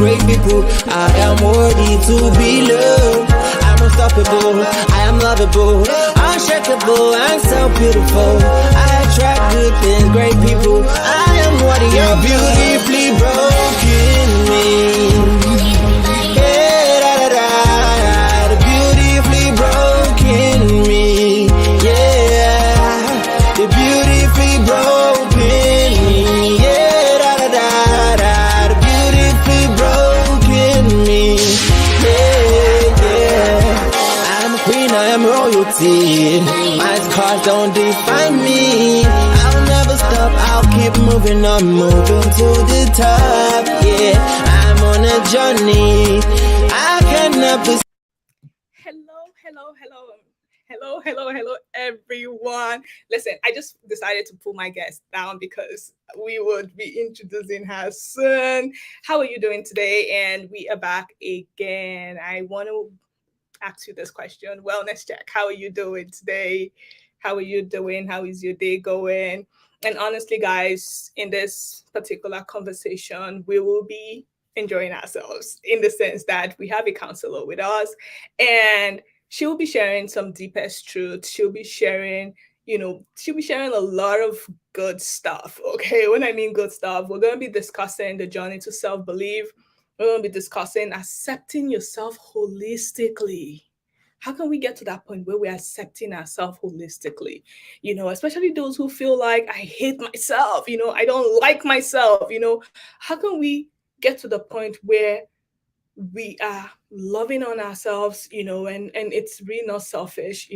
great people. I am worthy to be loved. I'm unstoppable, I am lovable, unshakable, and so beautiful. I attract good things, great people. I am worthy. You're beautifully broken me. Beautifully broken me, yeah. The beautifully broken me, yeah. The beautifully broken me, yeah. I'm a queen, I am royalty. My scars don't define me. I'll never stop, I'll keep moving on, moving to the top, yeah. I'm on a journey, I cannot be. Hello, everyone. Listen, I just decided to pull my guest down because we would be introducing her soon. How are you doing today? And we are back again. I want to ask you this question. Wellness check. How are you doing today? How are you doing? How is your day going? And honestly, guys, in this particular conversation, we will be enjoying ourselves in the sense that we have a counselor with us and she'll be sharing some deepest truth. She'll be sharing a lot of good stuff. Okay. When I mean good stuff, we're going to be discussing the journey to self belief. We're going to be discussing accepting yourself holistically. How can we get to that point where we're accepting ourselves holistically? Especially those who feel like I hate myself, I don't like myself, how can we get to the point where we are loving on ourselves, and it's really not selfish,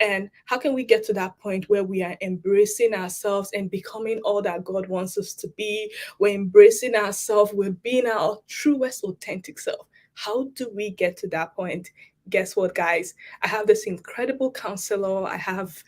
and how can we get to that point where we are embracing ourselves and becoming all that God wants us to be? We're embracing ourselves, we're being our truest, authentic self. How do we get to that point? Guess what, guys? I have this incredible counselor. I have,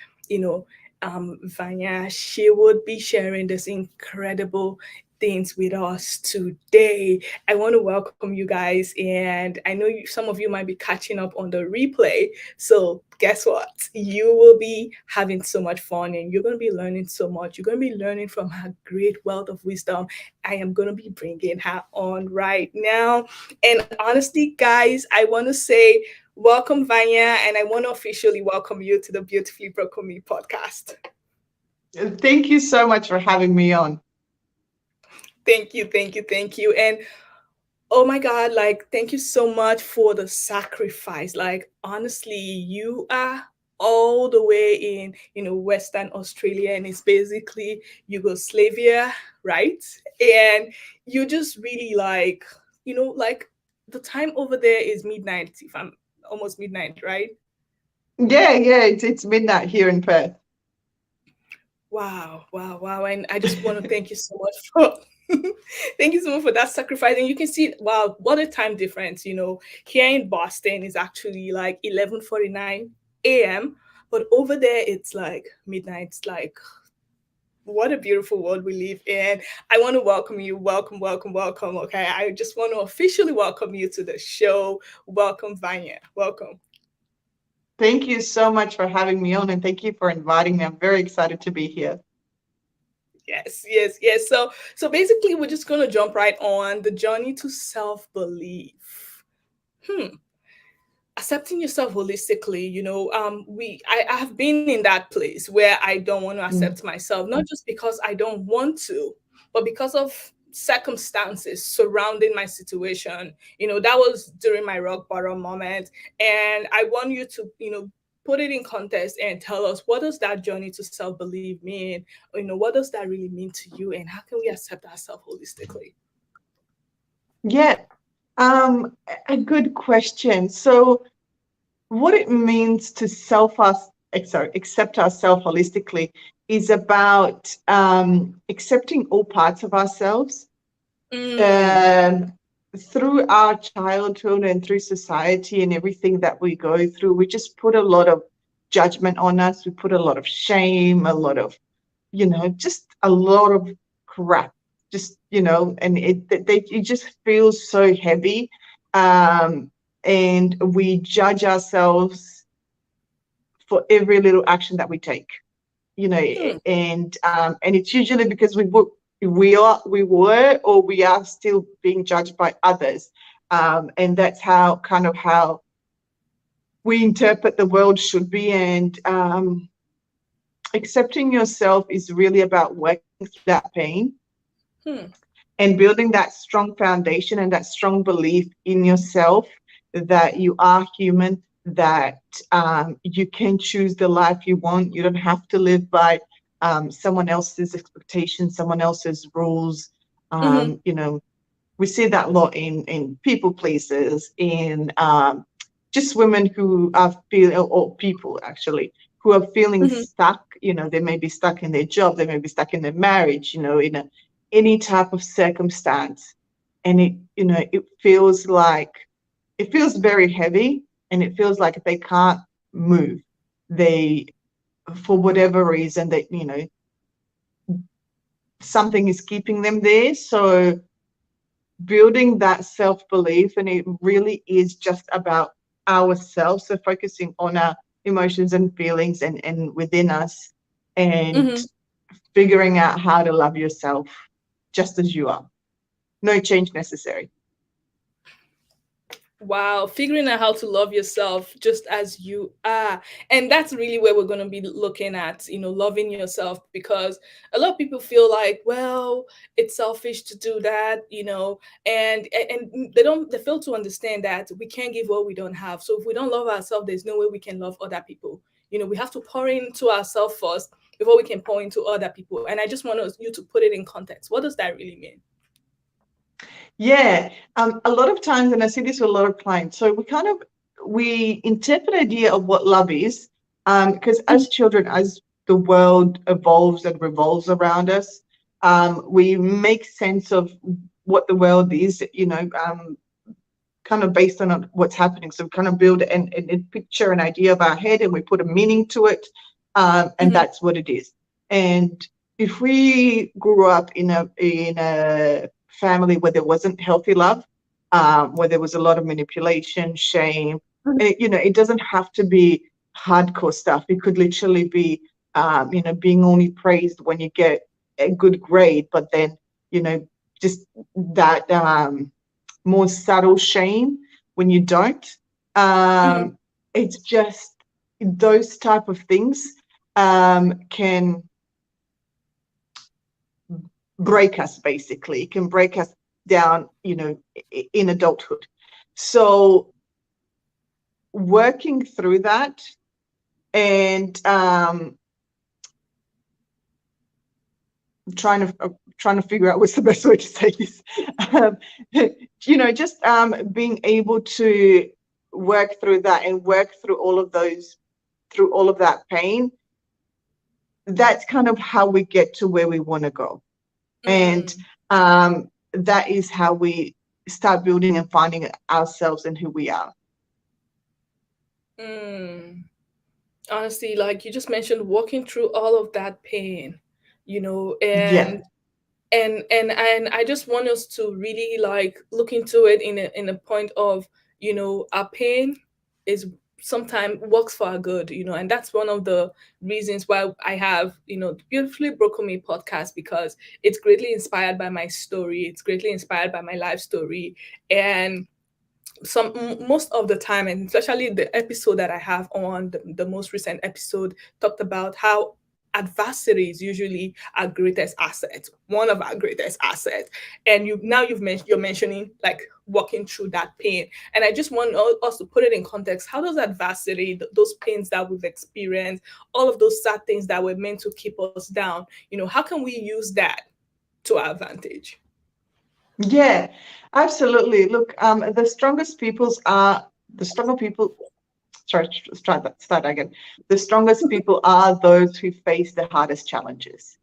Vanya. She would be sharing this incredible things with us today. I want to welcome you guys, and I know some of you might be catching up on the replay. So guess what? You will be having so much fun, and you're going to be learning so much. You're going to be learning from her great wealth of wisdom. I am going to be bringing her on right now. And honestly, guys, I want to say welcome, Vanya, and I want to officially welcome you to the Beautifully Broken Me podcast. Thank you so much for having me on. Thank you. And oh my God, thank you so much for the sacrifice. Honestly, you are all the way in, Western Australia, and it's basically Yugoslavia, right? And you just really the time over there is midnight, if I'm almost midnight, right? Yeah, it's midnight here in Perth. Wow. And I just want to thank you so much for thank you so much for that sacrifice. And you can see, wow, what a time difference. Here in Boston is actually 11:49 a.m. But over there it's midnight. It's what a beautiful world we live in. I want to welcome you. Welcome. Okay. I just want to officially welcome you to the show. Welcome, Vanya. Welcome. Thank you so much for having me on, and thank you for inviting me. I'm very excited to be here. Yes. So basically, we're just going to jump right on the journey to self-belief. Accepting yourself holistically. I have been in that place where I don't want to accept myself, not just because I don't want to, but because of circumstances surrounding my situation. That was during my rock bottom moment. And I want you to, put it in context and tell us, what does that journey to self-belief mean? What does that really mean to you? And how can we accept ourselves holistically? Yeah, a good question. So what it means to accept ourselves holistically is about accepting all parts of ourselves. Through our childhood and through society and everything that we go through, we just put a lot of judgment on us. We put a lot of shame, a lot of, just a lot of crap, and it just feels so heavy. And we judge ourselves for every little action that we take, and it's usually because we were, or we are still being judged by others. And that's how we interpret the world should be. And accepting yourself is really about working through that pain Hmm. and building that strong foundation and that strong belief in yourself that you are human, that you can choose the life you want. You don't have to live by someone else's expectations, someone else's rules. Mm-hmm. You know, we see that a lot in people places, in just women who are feeling, or people actually, who are feeling Mm-hmm. stuck. You know, they may be stuck in their job, they may be stuck in their marriage, you know, in any type of circumstance. And it feels like, it feels very heavy, and it feels like they can't move. They, for whatever reason, that, something is keeping them there. So building that self-belief, and it really is just about ourselves, so focusing on our emotions and feelings and within us, and Mm-hmm. figuring out how to love yourself just as you are. No change necessary. Wow, figuring out how to love yourself just as you are. And that's really where we're going to be looking at, loving yourself, because a lot of people feel like, well, it's selfish to do that, and they fail to understand that we can't give what we don't have. So if we don't love ourselves, there's no way we can love other people. We have to pour into ourselves first before we can pour into other people. And I just want you to put it in context. What does that really mean? Yeah, a lot of times, and I see this with a lot of clients, so we interpret the idea of what love is, because as children, as the world evolves and revolves around us, we make sense of what the world is, kind of based on what's happening. So we kind of build a picture, an idea of our head, and we put a meaning to it, and Mm-hmm. that's what it is. And if we grew up in a family where there wasn't healthy love, where there was a lot of manipulation, shame, it doesn't have to be hardcore stuff. It could literally be, being only praised when you get a good grade, but then, just that more subtle shame when you don't. Mm-hmm. It's just those type of things can break us, basically. It can break us down, in adulthood. So working through that, and trying to figure out what's the best way to say this. um, just being able to work through that and work through all of that pain. That's kind of how we get to where we want to go. And Mm. that is how we start building and finding ourselves and who we are. Mm. Honestly, like you just mentioned, walking through all of that pain, Yeah, and I just want us to really like look into it in a point of, our pain is sometimes works for our good, and that's one of the reasons why I have, the Beautifully Broken Me podcast, because it's greatly inspired by my story, it's greatly inspired by my life story. And most of the time, and especially the episode that I have on the most recent episode, talked about how adversity is usually our greatest asset, one of our greatest assets. And you're mentioning like walking through that pain, and I just want us to put it in context. How does adversity, those pains that we've experienced, all of those sad things that were meant to keep us down, how can we use that to our advantage? yeah, absolutely. Look, the stronger people. Sorry, let's try that. Start again. The strongest people are those who face the hardest challenges,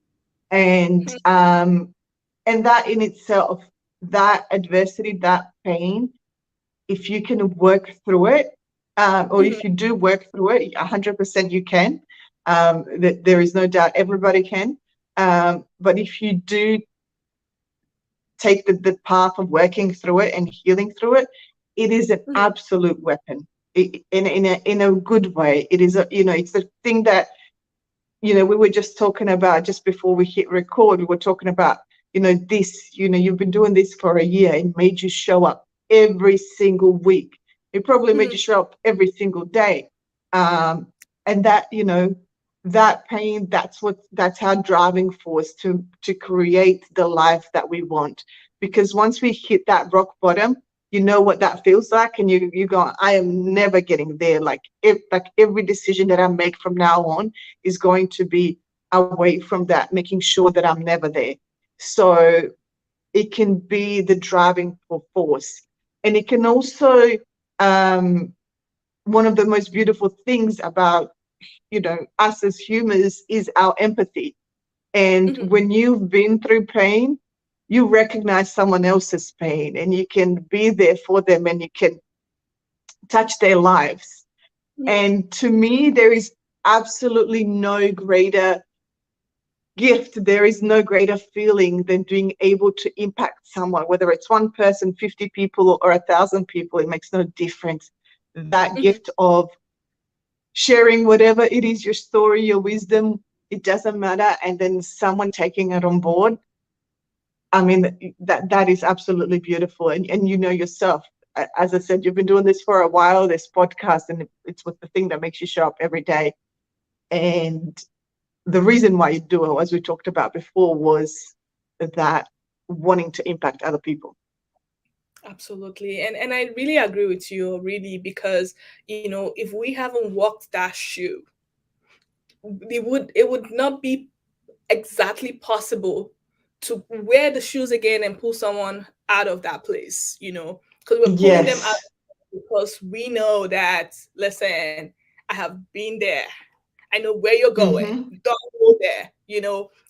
and that in itself, that adversity, that pain, if you can work through it, or Mhm. if you do work through it, 100% you can. That there is no doubt everybody can. But if you do take the path of working through it and healing through it, it is an Mhm. absolute weapon. In a good way. It is it's a thing that we were just talking about just before we hit record. We were talking about you've been doing this for a year. It made you show up every single week. It probably made you show up every single day. And that pain, that's our driving force to create the life that we want. Because once we hit that rock bottom, you know what that feels like, and you go, I am never getting there. Like every decision that I make from now on is going to be away from that, making sure that I'm never there. So it can be the driving force. And it can also, one of the most beautiful things about, us as humans is our empathy. And when you've been through pain, you recognize someone else's pain, and you can be there for them, and you can touch their lives. And to me, there is absolutely no greater gift, there is no greater feeling than being able to impact someone, whether it's one person, 50 people, or 1,000 people. It makes no difference. That gift of sharing whatever it is, your story, your wisdom, it doesn't matter, and then someone taking it on board. I mean, that is absolutely beautiful. And you know yourself, as I said, you've been doing this for a while, this podcast, and it's what the thing that makes you show up every day. And the reason why you do it, as we talked about before, was that wanting to impact other people. Absolutely. And I really agree with you, really, because, if we haven't walked that shoe, it would not be exactly possible to wear the shoes again and pull someone out of that place, because we're pulling them out Yes. because we know that, listen, I have been there. I know where you're going. Mm-hmm. Don't go there.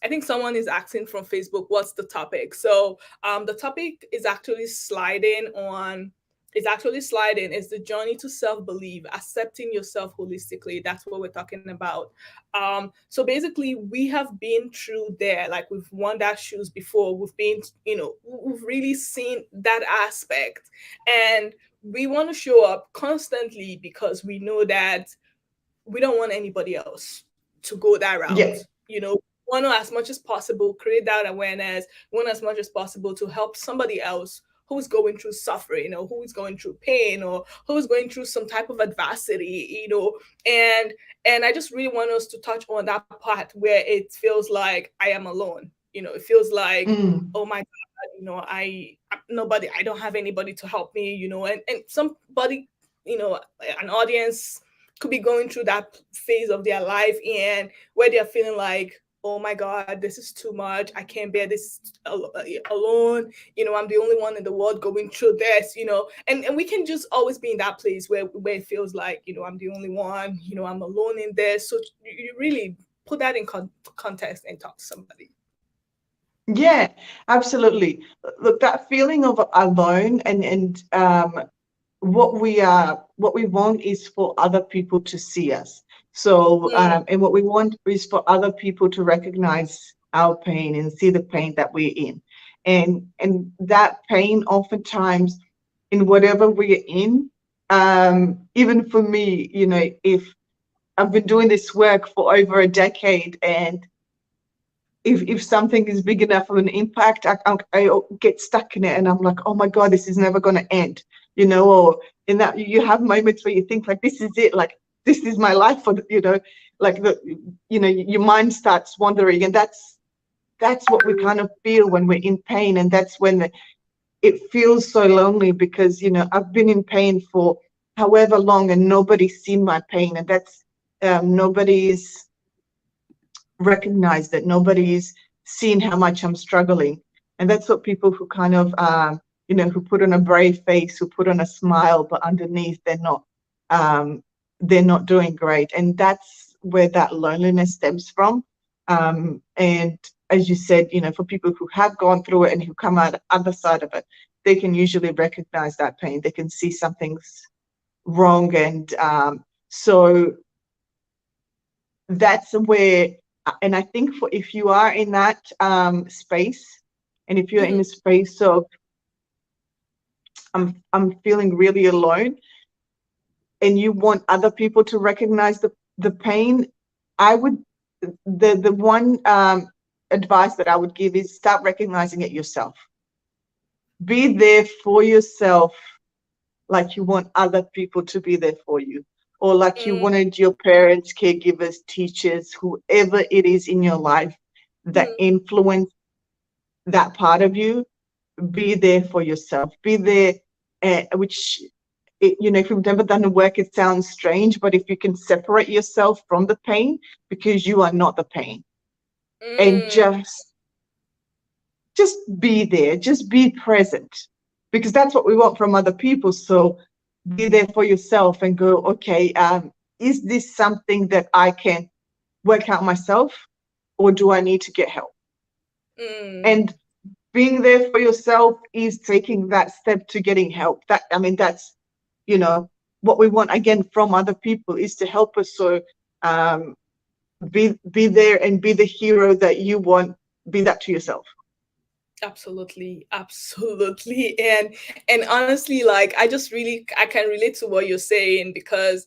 I think someone is asking from Facebook, what's the topic? So the topic is actually sliding on. It's actually sliding. It's the journey to self-belief, accepting yourself holistically. That's what we're talking about. So basically, we have been through there. Like, we've worn that shoes before. We've been, we've really seen that aspect, and we want to show up constantly because we know that we don't want anybody else to go that Yeah. route. Want to, as much as possible, create that awareness, want as much as possible to help somebody else who's going through suffering, or who is going through pain, or who's going through some type of adversity, and I just really want us to touch on that part where it feels like I am alone. It feels like, Mm. oh my God, I don't have anybody to help me, and somebody, an audience could be going through that phase of their life, and where they're feeling like, oh my God, this is too much. I can't bear this alone. I'm the only one in the world going through this, and we can just always be in that place where it feels like, I'm the only one, I'm alone in this. So you really put that in context and talk to somebody. Yeah, absolutely. Look, that feeling of alone, and what we want is for other people to see us. So and what we want is for other people to recognize our pain and see the pain that we're in. And that pain, oftentimes, in whatever we're in, even for me, if I've been doing this work for over a decade, and if something is big enough of an impact, I get stuck in it, and I'm like, oh my God, this is never going to end, or in that you have moments where you think like, this is it, like, this is my life, or, like your mind starts wandering, and that's what we kind of feel when we're in pain. And that's when it feels so lonely, because, I've been in pain for however long, and nobody's seen my pain, and that's nobody's recognize that, nobody's seen how much I'm struggling. And that's what people who kind of who put on a brave face, who put on a smile, but underneath they're not doing great. And that's where that loneliness stems from. And as you said, for people who have gone through it and who come out the other side of it, they can usually recognize that pain. They can see something's wrong. And so that's where, and I think if you are in that space, and if you're in a space of I'm feeling really alone, and you want other people to recognize the pain, I would, the one advice that I would give is start recognizing it yourself. Be there for yourself like you want other people to be there for you, or like you wanted your parents, caregivers, teachers, whoever it is in your life that influence that part of you. Be there for yourself. Be there, if you've never done the work, it sounds strange, but if you can separate yourself from the pain, because you are not the pain, and just be there, just be present, because that's what we want from other people. So be there for yourself and go, okay, is this something that I can work out myself, or do I need to get help? And being there for yourself is taking that step to getting help. That's what we want again from other people, is to help us. So be there and be the hero that you want. Be that to yourself. Absolutely, absolutely. And honestly, like, I can relate to what you're saying, because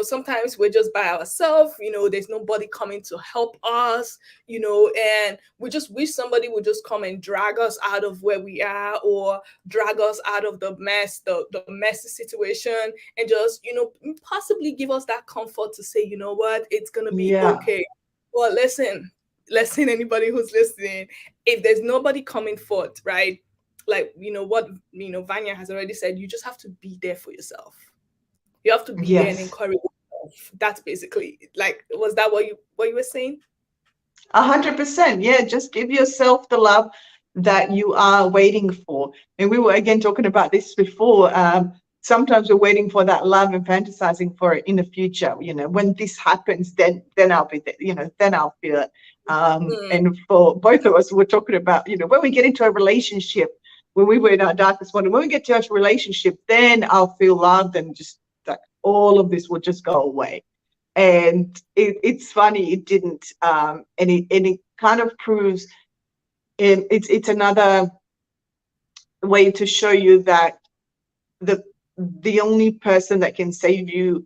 sometimes we're just by ourselves, there's nobody coming to help us, and we just wish somebody would just come and drag us out of where we are, or drag us out of the messy situation, and just possibly give us that comfort to say, you know what, it's gonna be okay. Well, listen, anybody who's listening, if there's nobody coming forth, right, like what Vanya has already said, you just have to be there for yourself. You have to be there and encourage yourself. That's basically, like, was that what you were saying? 100%. Yeah, just give yourself the love that you are waiting for. And we were again talking about this before. Sometimes we're waiting for that love and fantasizing for it in the future. When this happens, then I'll be there. Then I'll feel it. And for both of us, we're talking about, when we get into a relationship, when we were in our darkest moment, when we get to a relationship, then I'll feel loved, and just like all of this will just go away. And it's funny, it didn't. And it kind of proves, it's another way to show you that the only person that can save you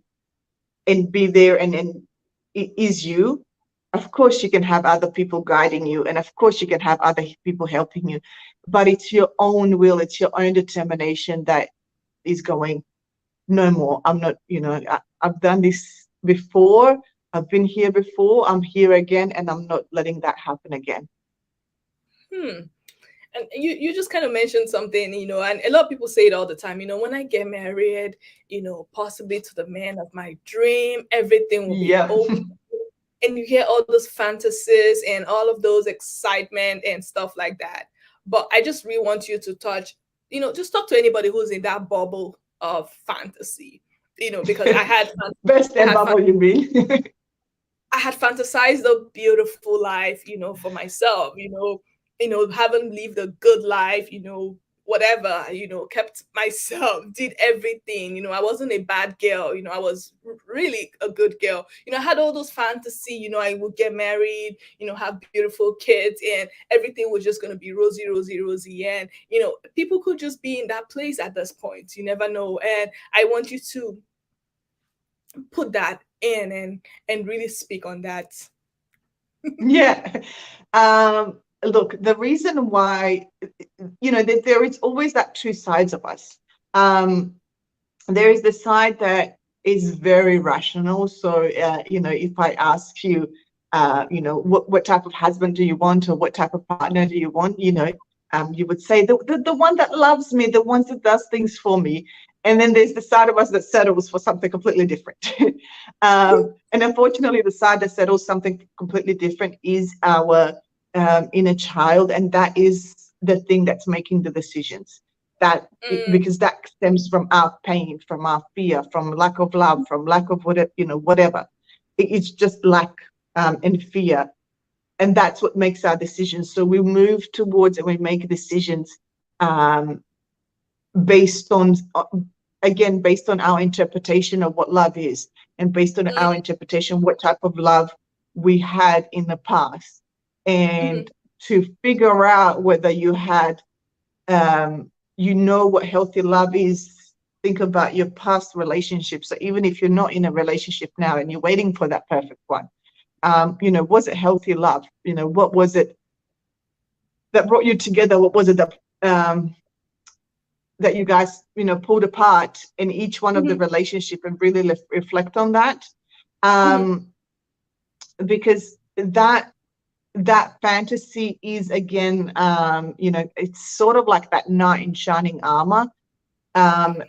and be there and is you. Of course, you can have other people guiding you, and of course, you can have other people helping you, but it's your own will, it's your own determination that is going, no more. I'm not, I've done this before, I've been here before, I'm here again, and I'm not letting that happen again. And you just kind of mentioned something, and a lot of people say it all the time, when I get married, possibly to the man of my dream, everything will be okay. And you hear all those fantasies and all of those excitement and stuff like that. But I just really want you to just talk to anybody who's in that bubble of fantasy, because I had best bubble, you mean? I had fantasized a beautiful life, for myself, haven't lived a good life, whatever, kept myself, did everything, I wasn't a bad girl, I was really a good girl, I had all those fantasy, I would get married, have beautiful kids, and everything was just going to be rosy, rosy, rosy. And people could just be in that place at this point, you never know. And I want you to put that in and really speak on that. Yeah. Look, the reason why, there is always that two sides of us. There is the side that is very rational. So, if I ask you, what type of husband do you want, or what type of partner do you want, you would say the one that loves me, the one that does things for me. And then there's the side of us that settles for something completely different. And unfortunately, the side that settles something completely different is our inner child, and that is the thing that's making the decisions. Because that stems from our pain, from our fear, from lack of love, from lack of whatever. It's just lack and fear, and that's what makes our decisions. So we move towards and we make decisions based on our interpretation of what love is, and based on our interpretation what type of love we had in the past. And to figure out whether you had what healthy love is, think about your past relationships. So even if you're not in a relationship now and you're waiting for that perfect one, was it healthy love? What was it that brought you together? What was it that you guys, pulled apart in each one of the relationship, and really reflect on that? Because that fantasy is, again, it's sort of like that knight in shining armor,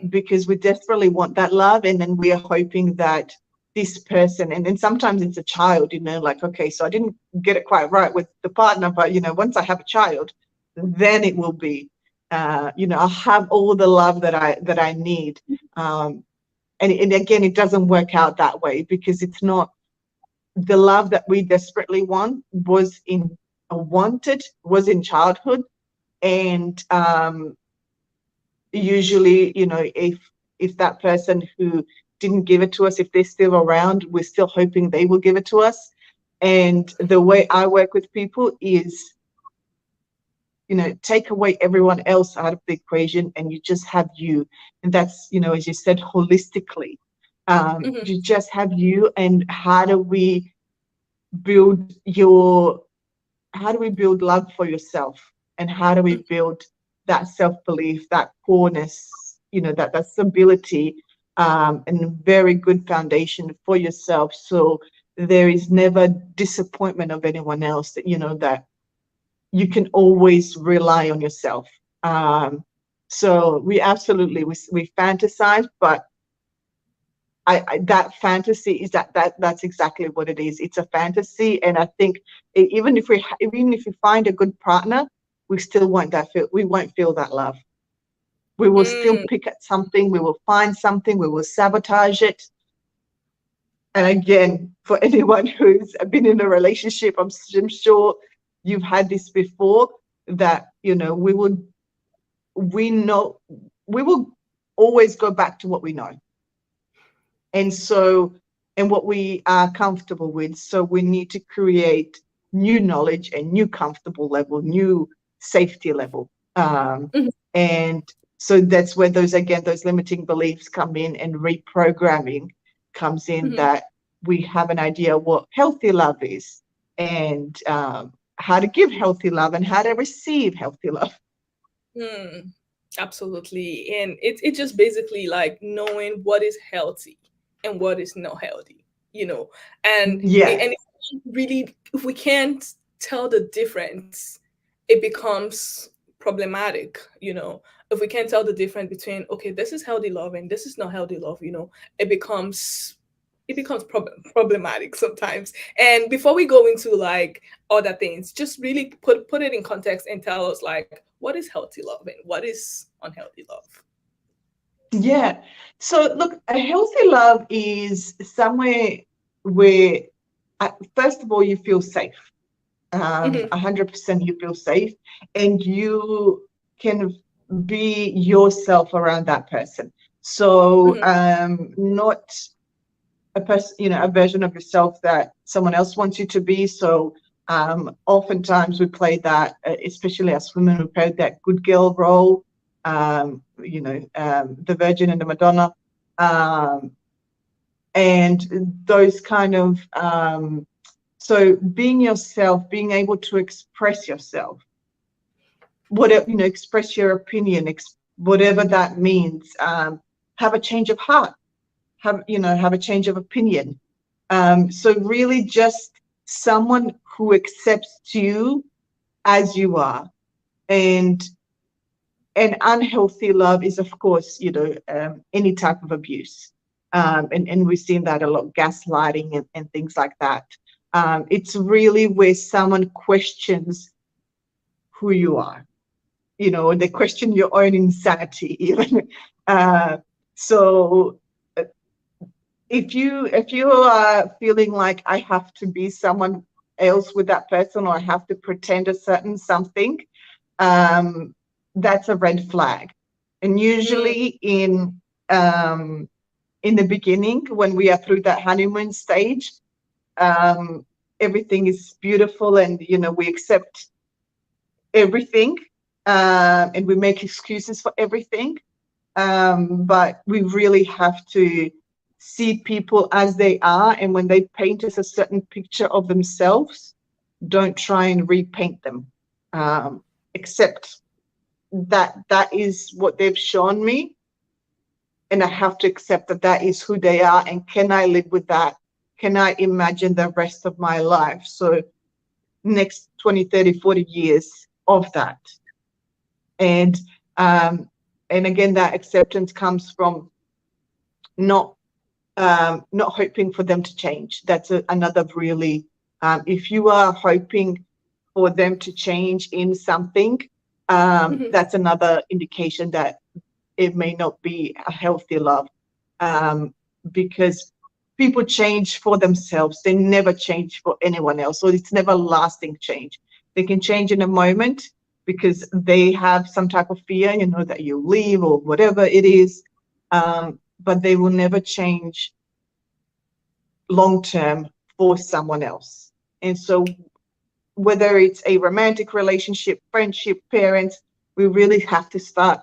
because we desperately want that love, and then we are hoping that this person, and then sometimes it's a child, like, okay, so I didn't get it quite right with the partner, but once I have a child, then it will be, I'll have all the love that I need, and again, it doesn't work out that way, because it's not the love that we desperately was in childhood, and usually, if that person who didn't give it to us, if they're still around, we're still hoping they will give it to us. And the way I work with people is, take away everyone else out of the equation, and you just have you. And that's, as you said, holistically, you just have you. And how do we build love for yourself, and how do we build that self-belief, that coreness, that stability, and very good foundation for yourself, so there is never disappointment of anyone else, that that you can always rely on yourself. So we absolutely we fantasize, but that fantasy is that's exactly what it is. It's a fantasy, and I think even if we find a good partner, we still won't feel that love. We will still pick at something. We will find something. We will sabotage it. And again, for anyone who's been in a relationship, I'm sure you've had this before. That we will always go back to what we know. And what we are comfortable with. So we need to create new knowledge and new comfortable level, new safety level. And so that's where those limiting beliefs come in, and reprogramming comes in, that we have an idea what healthy love is, and how to give healthy love, and how to receive healthy love. Absolutely. And it's just basically like knowing what is healthy and what is not healthy, and Yeah. and if we can't tell the difference, it becomes problematic. If we can't tell the difference between, okay, this is healthy love and this is not healthy love, it becomes problematic sometimes. And before we go into like other things, just really put it in context and tell us, like, what is healthy love and what is unhealthy love. Yeah. So look, a healthy love is somewhere where, first of all, you feel safe. 100% you feel safe, and you can be yourself around that person. So not a person, a version of yourself that someone else wants you to be. So oftentimes we play that, especially as women, we play that good girl role, the Virgin and the Madonna, and those kind of, so being yourself, being able to express yourself, whatever, express your opinion, whatever that means, have a change of heart, have a change of opinion. So really just someone who accepts you as you are. And unhealthy love is, of course, any type of abuse. And we've seen that a lot, gaslighting and things like that. It's really where someone questions who you are, they question your own insanity even. So if you are feeling like I have to be someone else with that person, or I have to pretend a certain something, that's a red flag. And usually in the beginning, when we are through that honeymoon stage, everything is beautiful, and we accept everything, and we make excuses for everything, but we really have to see people as they are, and when they paint us a certain picture of themselves, don't try and repaint them. accept that that is what they've shown me, and I have to accept that that is who they are. And can I live with that? Can I imagine the rest of my life? So next 20, 30, 40 years of that. And and again, that acceptance comes from not not hoping for them to change. That's another really, if you are hoping for them to change in something, that's another indication that it may not be a healthy love, because people change for themselves. They never change for anyone else. So it's never lasting change. They can change in a moment because they have some type of fear, you know, that you leave or whatever it is. But they will never change long term for someone else. And so whether it's a romantic relationship, friendship, parents, we really have to start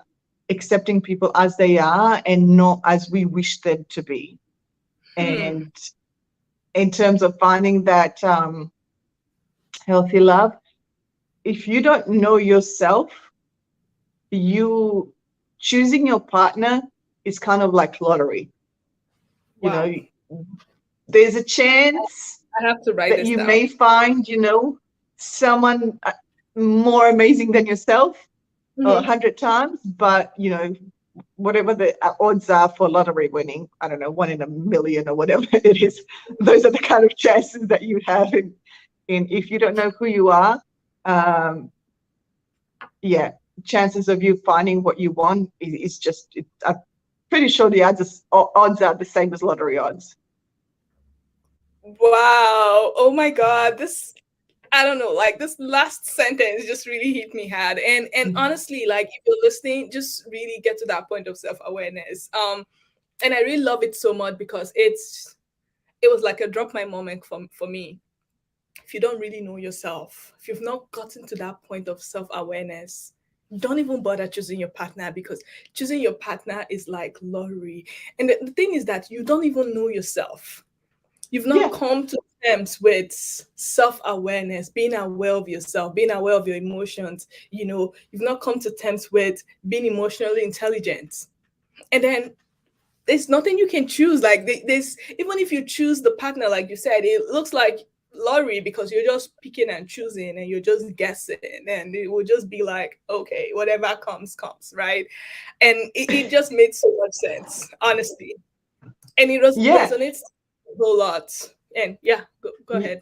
accepting people as they are and not as we wish them to be. And in terms of finding that healthy love, if you don't know yourself, you choosing your partner is kind of like lottery. You Wow. know, there's a chance I have to write that this you down. may find, you know, someone more amazing than yourself 100 times, but you know, whatever the odds are for lottery winning, I don't know, 1 in a million or whatever it is, those are the kind of chances that you have. And if you don't know who you are, yeah, chances of you finding what you want is just, I'm pretty sure the odds are the same as lottery odds. Wow. Oh my God. This, I don't know, like this last sentence just really hit me hard. And honestly, like if you're listening, just really get to that point of self-awareness. And I really love it so much because it was like a drop my moment for me. If you don't really know yourself, if you've not gotten to that point of self-awareness, don't even bother choosing your partner, because choosing your partner is like lottery. And the thing is that you don't even know yourself. You've not Yeah, come to terms with self-awareness, being aware of yourself, being aware of your emotions. You know, you've not come to terms with being emotionally intelligent. And then there's nothing you can choose. Like there's, even if you choose the partner, like you said, it looks like lottery because you're just picking and choosing and you're just guessing, and it will just be like, okay, whatever comes, right? And it just made so much sense, honestly. And it yeah. resonates a whole lot. And yeah, go ahead.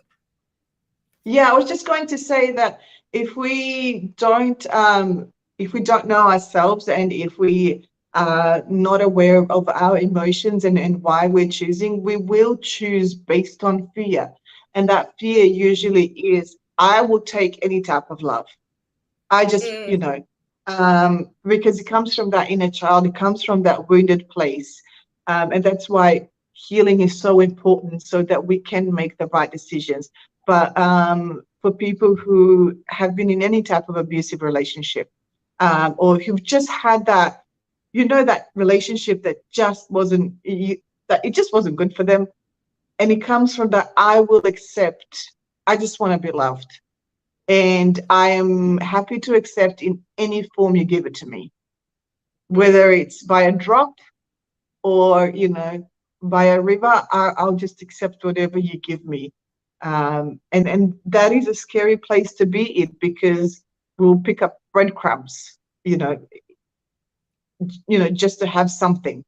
Yeah, I was just going to say that if we don't know ourselves, and if we are not aware of our emotions and why we're choosing, we will choose based on fear. And that fear usually is, I will take any type of love. I just, Mm, you know, because it comes from that inner child, it comes from that wounded place. And that's why healing is so important, so that we can make the right decisions. But for people who have been in any type of abusive relationship, or who've just had that, you know, that relationship that just wasn't, that it just wasn't good for them. And it comes from that, I will accept, I just want to be loved. And I am happy to accept in any form you give it to me, whether it's by a drop or, you know, by a river. I'll just accept whatever you give me. And that is a scary place to be in, because we'll pick up breadcrumbs, you know, just to have something.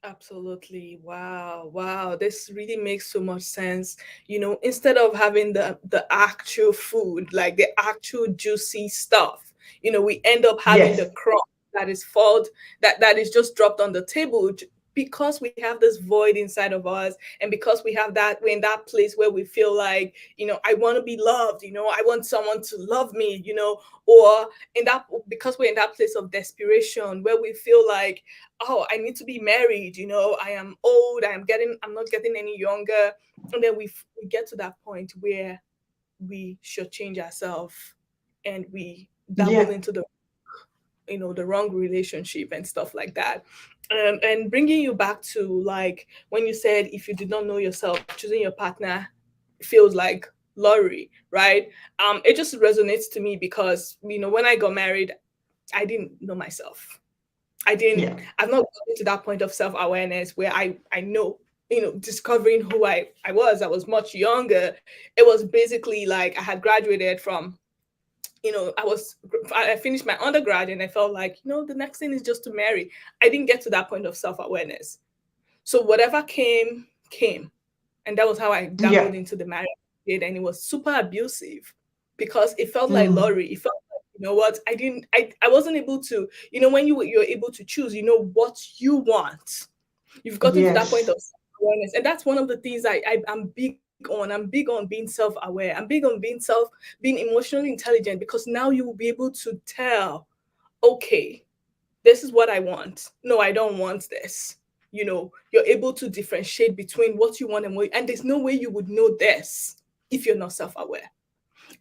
absolutely. Wow. Wow. This really makes so much sense. You know, instead of having the actual food, like the actual juicy stuff, you know, we end up having Yes. the crumb that is fault, that is just dropped on the table, because we have this void inside of us, and because we have that, we're in that place where we feel like, you know, I want to be loved, you know, I want someone to love me, you know, or in that, because we're in that place of desperation where we feel like, oh, I need to be married, you know, I am old, I'm not getting any younger. And then we get to that point where we should change ourselves, and we dabble Yeah. into the, you know, the wrong relationship and stuff like that. And bringing you back to like when you said, if you did not know yourself, choosing your partner feels like Laurie, right? It just resonates to me because, when I got married, I didn't know myself. Yeah. I've not gotten to that point of self-awareness where I know, discovering who I was. I was much younger. It was basically like I had graduated from, I finished my undergrad and I felt like, the next thing is just to marry. I didn't get to that point of self-awareness. So whatever came, came. And that was how I Yeah. dabbled into the marriage. And it was super abusive because it felt like Mm. lottery. It felt like, what? I wasn't able to, when you're able to choose, what you want. You've gotten to that point Yes. of awareness. And that's one of the things I'm big on. I'm big on being self-aware. I'm big on being emotionally intelligent, because now you will be able to tell, okay, this is what I want. No, I don't want this. You're able to differentiate between what you want and there's no way you would know this if you're not self-aware.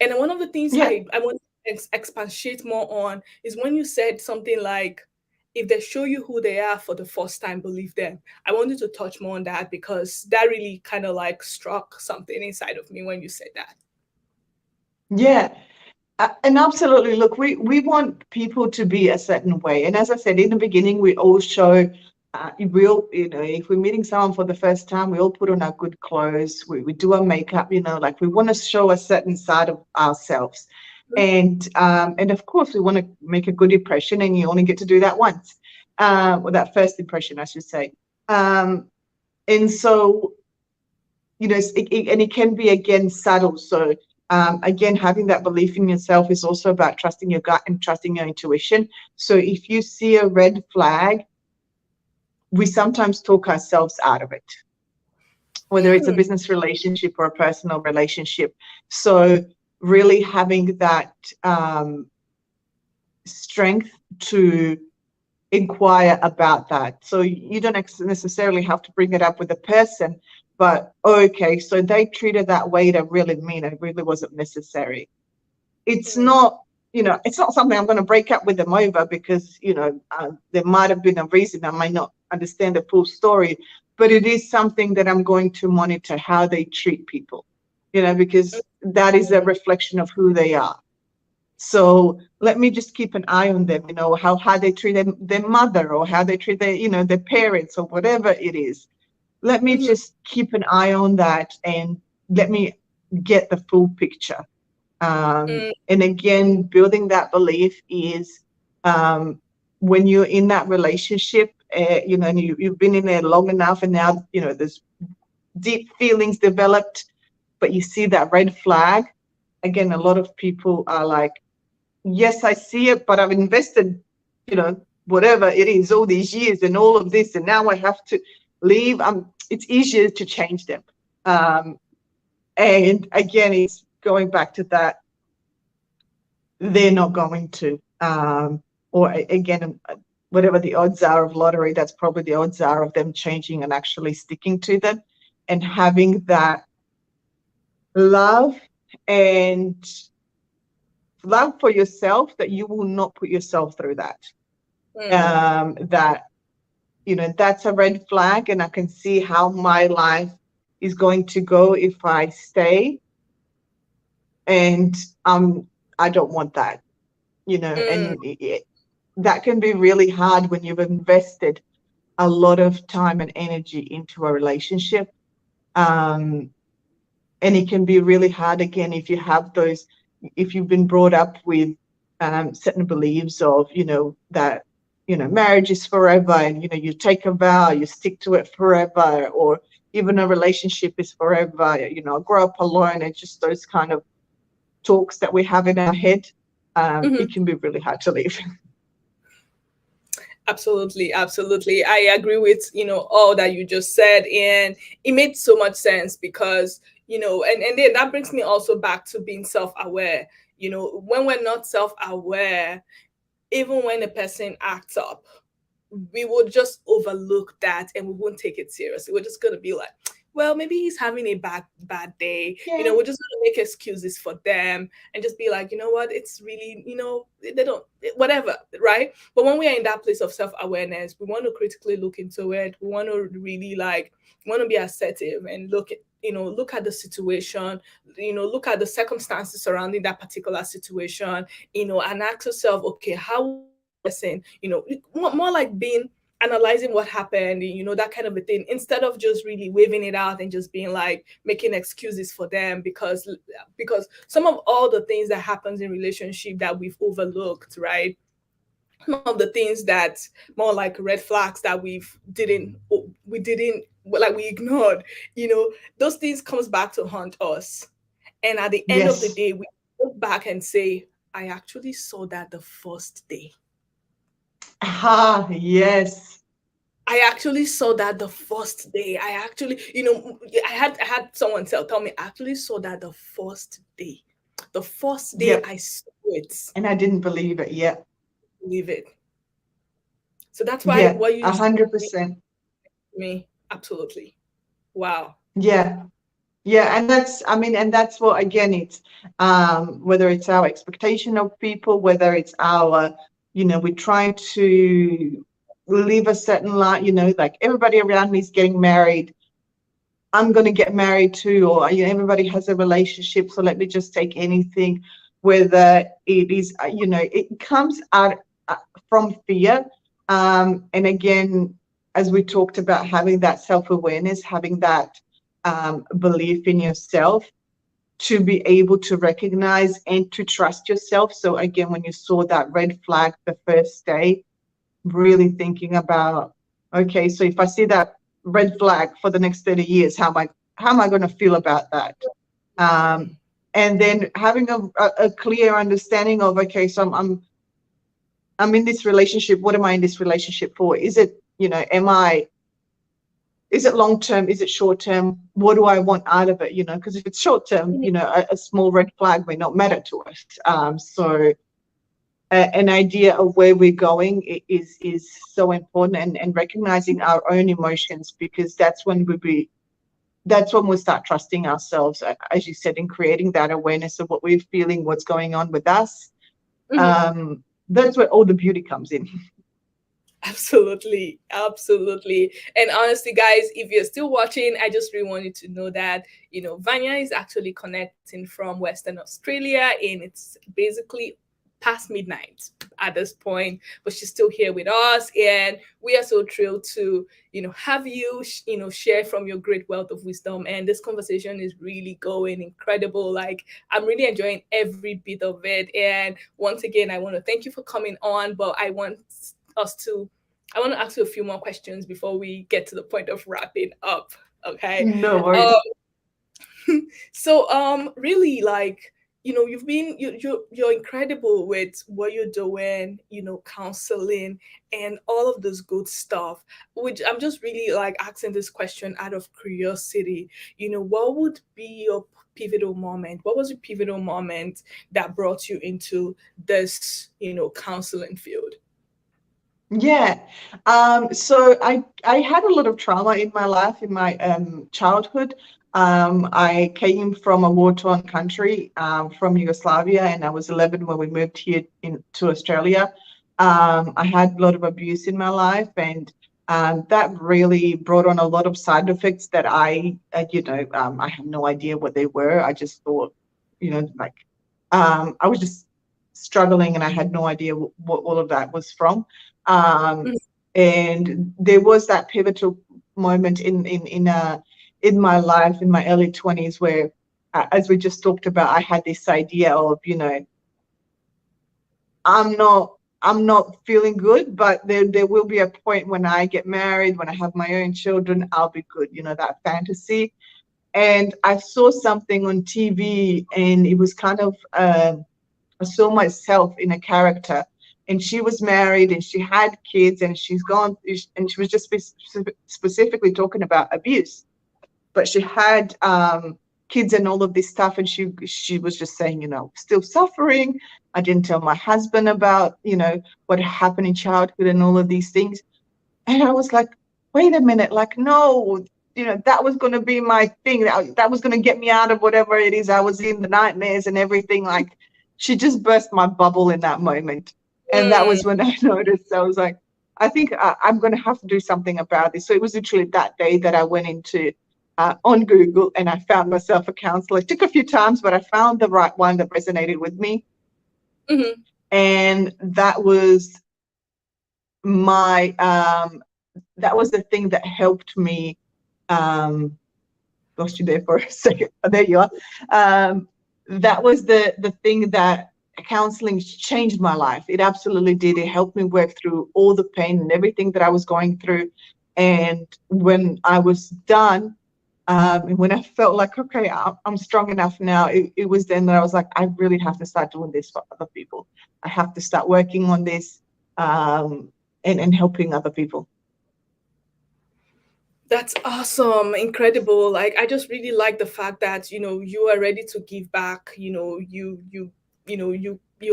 And then one of the things Yeah. I want to expatiate more on is when you said something like, if they show you who they are for the first time, believe them. I wanted to touch more on that because that really kind of like struck something inside of me when you said that. Yeah. And absolutely, look, we want people to be a certain way. And as I said in the beginning, we all show, we all, if we're meeting someone for the first time, we all put on our good clothes, we do our makeup, like we want to show a certain side of ourselves. And of course, we want to make a good impression, and you only get to do that once, or that first impression, I should say. And so, and it can be, again, subtle. So again, having that belief in yourself is also about trusting your gut and trusting your intuition. So if you see a red flag, we sometimes talk ourselves out of it, whether it's a Mm, business relationship or a personal relationship. So really having that strength to inquire about that. So you don't necessarily have to bring it up with the person, but okay, so they treated that way to really mean it really wasn't necessary. It's mm, not, it's not something I'm going to break up with them over, because, there might have been a reason. I might not understand the full story, but it is something that I'm going to monitor how they treat people, because that is a reflection of who they are. So let me just keep an eye on them, how they treat their mother, or how they treat their parents, or whatever it is. Let me mhm, just keep an eye on that, and let me get the full picture. mm, And again, building that belief is, when you're in that relationship, and you've been in there long enough, and now, there's deep feelings developed, but you see that red flag. Again, a lot of people are like, yes, I see it, but I've invested, whatever it is, all these years and all of this, and now I have to leave. It's easier to change them. Um, and again, it's going back to that, they're not going to. Or again, whatever the odds are of lottery, that's probably the odds are of them changing and actually sticking to them, and having that love and love for yourself, that you will not put yourself through that. mm, That, that's a red flag, and I can see how my life is going to go if I stay, and I don't want that, mm, and that can be really hard when you've invested a lot of time and energy into a relationship. um, and it can be really hard, again, if you've been brought up with certain beliefs of, that, marriage is forever, and, you take a vow, you stick to it forever, or even a relationship is forever, grow up alone, and just those kind of talks that we have in our head. mhm. It can be really hard to leave. Absolutely, absolutely. I agree with, all that you just said. And it made so much sense because, and then that brings me also back to being self-aware. When we're not self-aware, even when a person acts up, we would just overlook that and we won't take it seriously. We're just gonna be like, well, maybe he's having a bad day. Yeah. We're just gonna make excuses for them and just be like, you know what, it's really, they don't, whatever, right? But when we are in that place of self-awareness, we want to critically look into it. We want to really, like, we want to be assertive and look look at the situation, look at the circumstances surrounding that particular situation, and ask yourself, okay, how would this person, more like being analyzing what happened, that kind of a thing, instead of just really waving it out and just being like making excuses for them, because some of all the things that happens in relationship that we've overlooked, right? Some of the things that more like red flags that we didn't like we ignored, those things comes back to haunt us. And at the end of the Yes. day, we look back and say, I actually saw that the first day. Ah, yes. I actually saw that the first day. I actually, I had someone tell me, I actually saw that the first day. The first day Yep. I saw it, And I didn't believe it. Yeah. believe it. So that's why Yeah. what you just said 100%. to me, absolutely. Wow. Yeah. Yeah, and that's, I mean, and that's what, again, it's whether it's our expectation of people, whether it's our, we're trying to live a certain life, like everybody around me is getting married. I'm going to get married too, or, everybody has a relationship, so let me just take anything, whether it is, it comes out from fear. And again, as we talked about, having that self-awareness, having that belief in yourself, to be able to recognize and to trust yourself. So again, when you saw that red flag the first day, really thinking about, okay, so if I see that red flag for the next 30 years, how am I going to feel about that? And then having a clear understanding of, okay, so I'm in this relationship. What am I in this relationship for? Is it, is it long term? Is it short term? What do I want out of it? Because if it's short term, a small red flag may not matter to us. So an idea of where we're going is so important, and recognizing our own emotions, because that's when we start trusting ourselves, as you said, in creating that awareness of what we're feeling, what's going on with us. Mhm. That's where all the beauty comes in. Absolutely, absolutely. And honestly, guys, if you're still watching, I just really want you to know that, Vanya is actually connecting from Western Australia, and it's basically past midnight at this point, but she's still here with us. And we are so thrilled to, have you, share from your great wealth of wisdom. And this conversation is really going incredible. Like, I'm really enjoying every bit of it. And once again, I want to thank you for coming on, but us to I want to ask you a few more questions before we get to the point of wrapping up. Okay. No Um, worries. so really, like, you're incredible with what you're doing, counseling and all of this good stuff. Which I'm just really like asking this question out of curiosity. What would be your pivotal moment? What was your pivotal moment that brought you into this, counseling field? Yeah. So I had a lot of trauma in my life, in my childhood. I came from a war-torn country, from Yugoslavia, and I was 11 when we moved here to Australia. I had a lot of abuse in my life, and that really brought on a lot of side effects that I have no idea what they were. I just thought, like, I was just struggling, and I had no idea what all of that was from. Um, and there was that pivotal moment in my life, in my early 20s, where, as we just talked about, I had this idea of, I'm not I'm not feeling good, but there will be a point when I get married, when I have my own children, I'll be good, that fantasy. And I saw something on TV, and it was kind of I saw myself in a character, and she was married and she had kids, and she's gone, and she was just specifically talking about abuse, but she had kids and all of this stuff, and she was just saying, still suffering. I didn't tell my husband about, what happened in childhood and all of these things. And I was like, wait a minute, like, no, that was going to be my thing. That was going to get me out of whatever it is I was in, the nightmares and everything. Like, she just burst my bubble in that moment. And that Mm, was when I noticed. I was like, I think I'm going to have to do something about this. So it was literally that day that I went into on Google, and I found myself a counselor. It took a few times, but I found the right one that resonated with me. Mm-hmm. And that was my that was the thing that helped me. Lost you there for a second. Oh, there you are. That was the thing that counseling changed my life. It absolutely did. It helped me work through all the pain and everything that I was going through. And when I was done, and when I felt like, okay, I'm strong enough now, it was then that I was like, I really have to start doing this for other people. I have to start working on this, and helping other people. That's awesome, incredible. Like I just really like the fact that you are ready to give back. You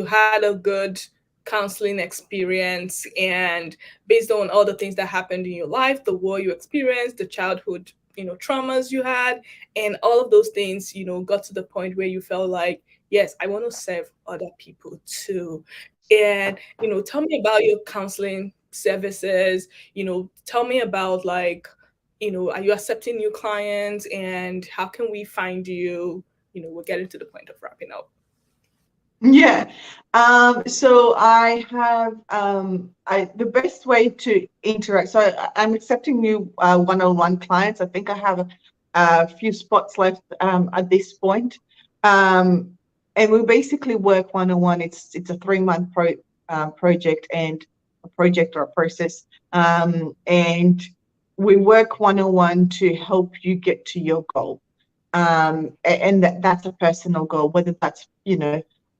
had a good counseling experience, and based on all the things that happened in your life, the war you experienced, the childhood traumas you had, and all of those things got to the point where you felt like, yes, I want to serve other people too. And tell me about your counseling services. Tell me about, like, are you accepting new clients, and how can we find you? We're getting to the point of wrapping up. Yeah. So I have the best way to interact. So I'm accepting new one-on-one clients. I think I have a few spots left at this point. And we basically work one-on-one. It's a 3-month project, and a project or a process. And we work one-on-one to help you get to your goal. And that's a personal goal, whether that's,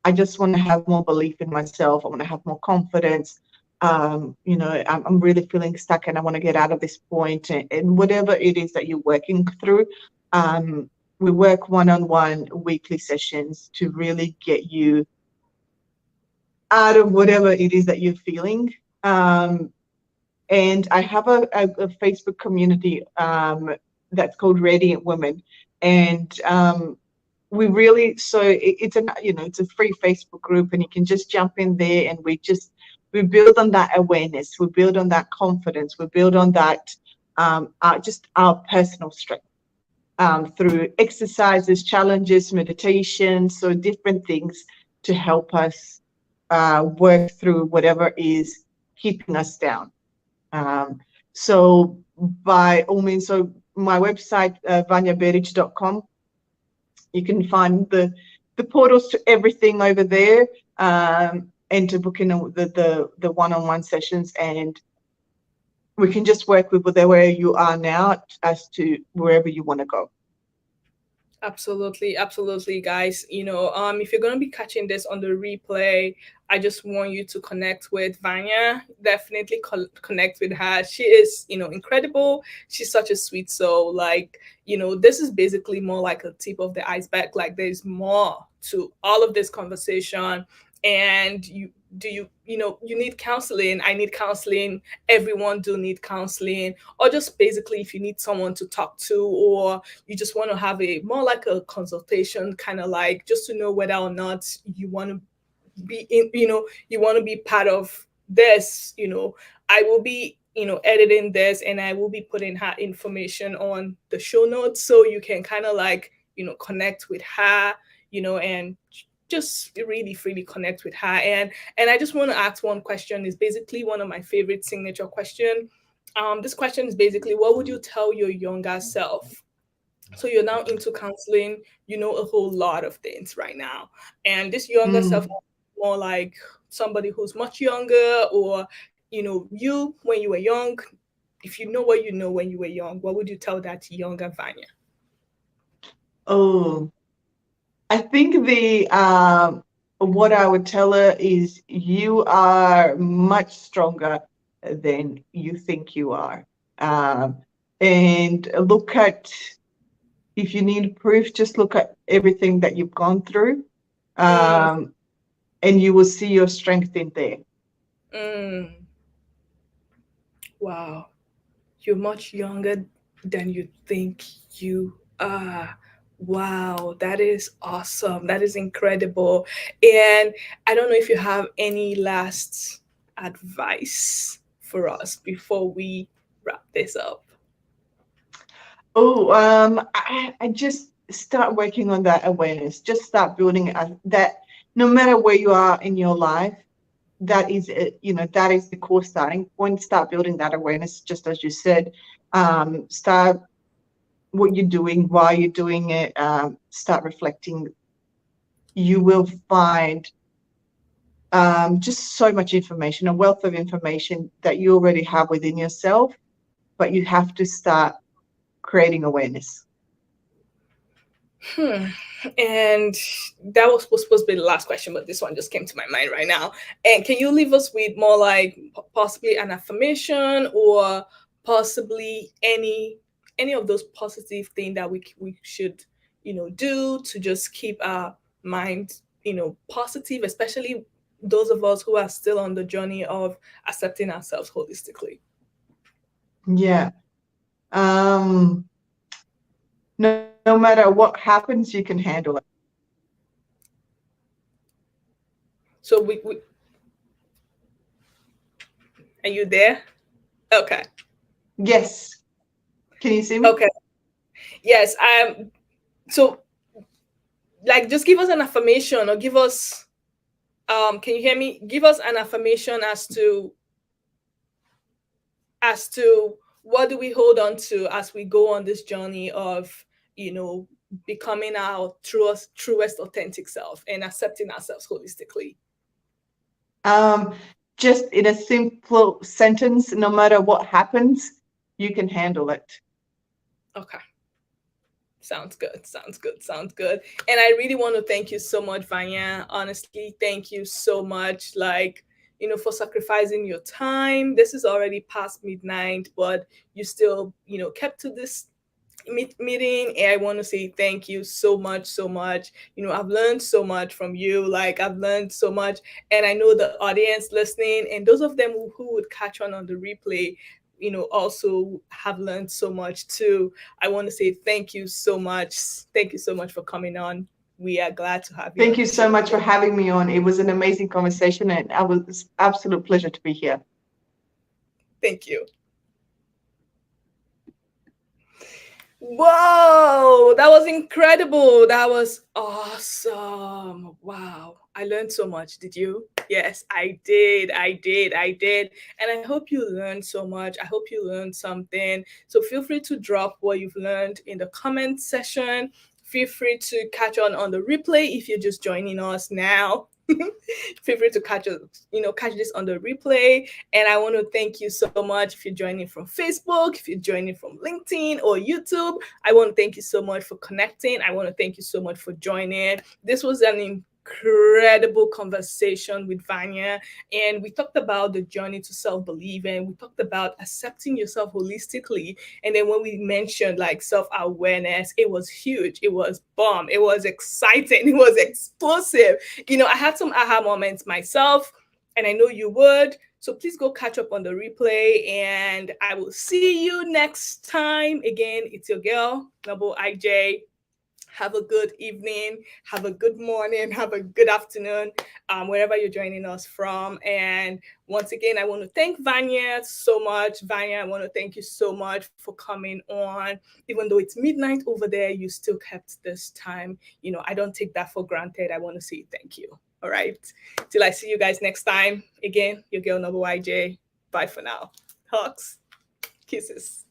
I just want to have more belief in myself. I want to have more confidence. I'm really feeling stuck and I want to get out of this point. And whatever it is that you're working through, we work one-on-one weekly sessions to really get you out of whatever it is that you're feeling. And I have a Facebook community that's called Radiant Women. And we really, so it's a free Facebook group, and you can just jump in there, and we build on that awareness, we build on that confidence, we build on that just our personal strength through exercises, challenges, meditation, so different things to help us work through whatever is keeping us down. So by all means, so my website, vanjaberic.com, you can find the portals to everything over there, and to book in the one-on-one sessions, and we can just work with where you are now as to wherever you want to go. Absolutely, absolutely, guys. If you're gonna be catching this on the replay, I just want you to connect with Vanya. Definitely connect with her. She is, incredible. She's such a sweet soul. Like, this is basically more like a tip of the iceberg. Like, there's more to all of this conversation. And you need counseling. I need counseling. Everyone do need counseling. Or just basically, if you need someone to talk to, or you just want to have a more like a consultation, kind of like just to know whether or not you want to be in, you want to be part of this. I will be editing this, and I will be putting her information on the show notes, so you can kind of like connect with her, and just really freely connect with her. And I just want to ask one question. Is basically one of my favorite signature question. This question is basically, what would you tell your younger self? So you're now into counseling, you know a whole lot of things right now. And this younger self, Mm. more like somebody who's much younger, or, you when you were young, if you know what you know when you were young, what would you tell that younger Vanya? Oh, I think the what I would tell her is you are much stronger than you think you are. Um, and look at, if you need proof, just look at everything that you've gone through, Mm, um, and you will see your strength in there. mm, wow. You're much younger than you think you are. Wow, that is awesome. That is incredible. And I don't know if you have any last advice for us before we wrap this up. Oh, I just start working on that awareness. Just start building that. No matter where you are in your life, that is it. That is the core starting point. Start building that awareness, just as you said. Start what you're doing, why you're doing it. Start reflecting. You will find just so much information, a wealth of information that you already have within yourself, but you have to start creating awareness. And that was supposed to be the last question, but this one just came to my mind right now. And can you leave us with more like possibly an affirmation, or possibly any of those positive things that we should do to just keep our mind positive, especially those of us who are still on the journey of accepting ourselves holistically? Yeah. No matter what happens, you can handle it. So we are you there? Okay. Yes. Can you see me? Okay. Yes. So like just give us an affirmation, or give us can you hear me? Give us an affirmation as to what do we hold on to as we go on this journey of becoming our truest authentic self and accepting ourselves holistically. Um, just in a simple sentence, no matter what happens, you can handle it. Okay. Sounds good. Sounds good. Sounds good. And I really want to thank you so much, Vanya. Honestly, thank you so much. Like, for sacrificing your time. This is already past midnight, but you still, kept to this meeting. And I want to say thank you so much, so much. I've learned so much from you. Like, I've learned so much. And I know the audience listening and those of them who would catch on the replay, also have learned so much too. I want to say thank you so much. Thank you so much for coming on. We are glad to have you Thank on you the so show. much for having me on. It was an amazing conversation, and it was absolute pleasure to be here. Thank you. Whoa, that was incredible. That was awesome. Wow. I learned so much. Did you? Yes, I did. I did. I did. And I hope you learned so much. I hope you learned something. So feel free to drop what you've learned in the comment section. Feel free to catch on the replay if you're just joining us now. Feel free to catch this on the replay. And I want to thank you so much if you're joining from Facebook, if you're joining from LinkedIn or YouTube. I want to thank you so much for connecting. I want to thank you so much for joining. This was an incredible conversation with Vanya, and we talked about the journey to self-belief, and we talked about accepting yourself holistically. And then when we mentioned like self-awareness, it was huge, it was bomb, it was exciting, it was explosive. I had some aha moments myself, and I know you would. So please go catch up on the replay, and I will see you next time. Again, it's your girl Noble IJ. Have a good evening, have a good morning, have a good afternoon, wherever you're joining us from. And once again, I want to thank Vanya so much. Vanya, I want to thank you so much for coming on. Even though it's midnight over there, you still kept this time. I don't take that for granted. I want to say thank you. All right. Till I see you guys next time. Again, your girl Noble YJ. Bye for now. Hugs. Kisses.